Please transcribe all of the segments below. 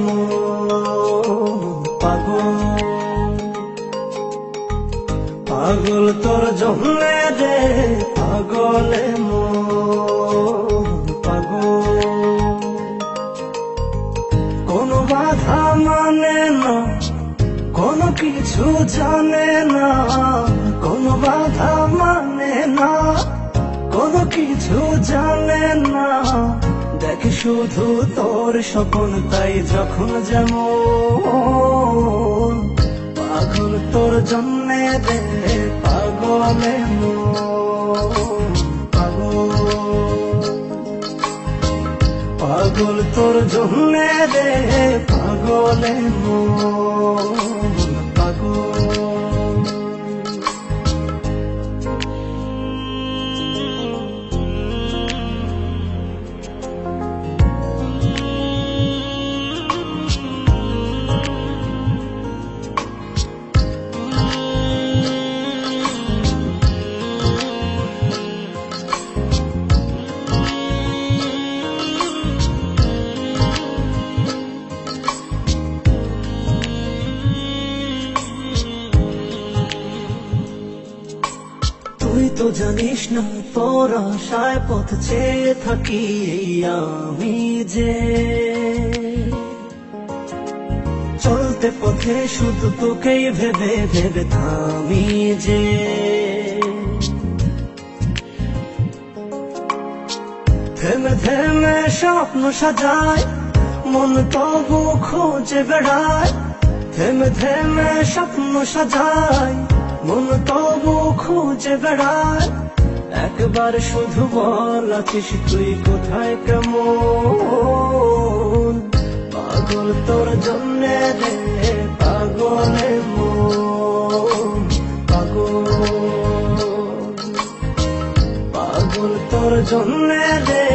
মন পাগল পাগল তোর জন্যে রে পাগলে মন পাগল কোনো বাধা মানে না কোনো কিছু জানে না কোনো বাধা মানে না কোনো কিছু জানে না দেখ শুধু তোর স্বপ্ন তাই যখন যেমন পাগল তোর জন্যে রে পাগলে মন পাগল পাগল তোর জন্যে রে পাগলে মন পাগল তুই তো জানিস না তোর আশায় পথ চেয়ে থাকি আমি যে চলতে পথে শুধু তোকেই ভেবে ভেবে থামি যে থেমে থেমে স্বপ্ন সাজায় মন তবু খোঁজে বেড়ায় থেমে থেমে স্বপ্ন সাজায় মন তবু খুঁজে বেড়ায় একবার শুধু বল আছিস তুই কোথায় কেমন পাগল তোর জন্যে রে পাগলে মন পাগল পাগল তোর জন্যে রে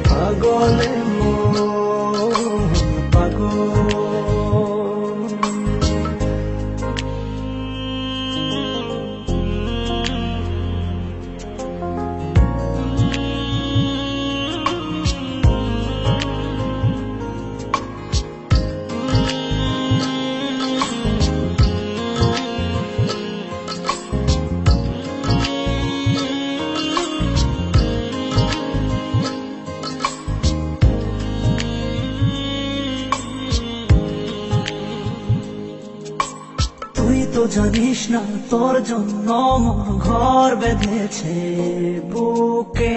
পাগলে মন পাগল তুই তো জানিস না তোর জন্য মন ঘর বেঁধেছে বুকে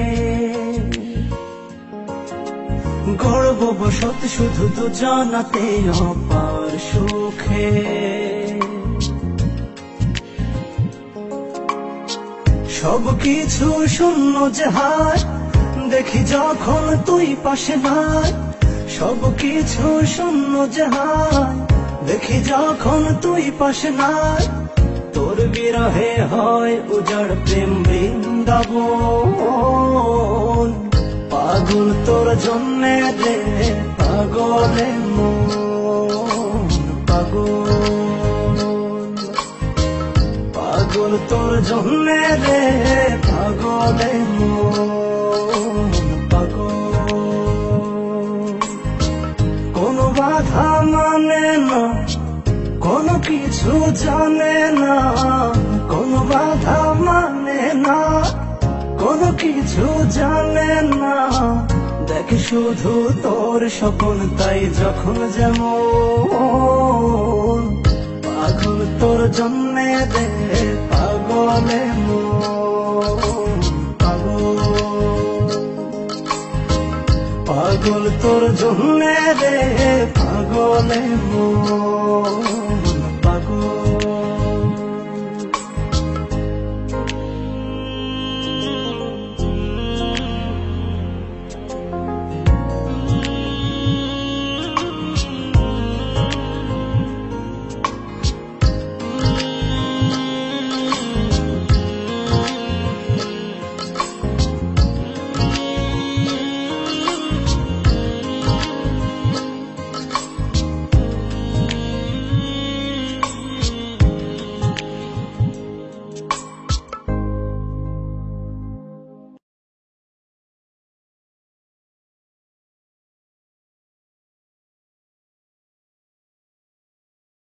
গর্ব বসত শুধু দুজনাতে অপার সুখে সব কিছু শূন্য যে হায় দেখি যখন তুই পাশে নাই সব কিছু শূন্য যে হায় দেখি যখন তুই পাশে নাই তোর বিরহে হয় উজাড় প্রেম বৃন্দাবন পাগল তোর জন্যে রে পাগলে মন পাগল পাগল তোর জন্যে রে পাগলে মন পাগল কোনো বাধা মানে না কোনো কিছু জানে না কোনো বাধা মানে না কোনো কিছু জানে না দেখ শুধু তোর স্বপ্ন তাই যখন যেমন পাগল তোর জন্যে রে পাগলে মন পাগল পাগল তোর জন্যে রে পাগলে মন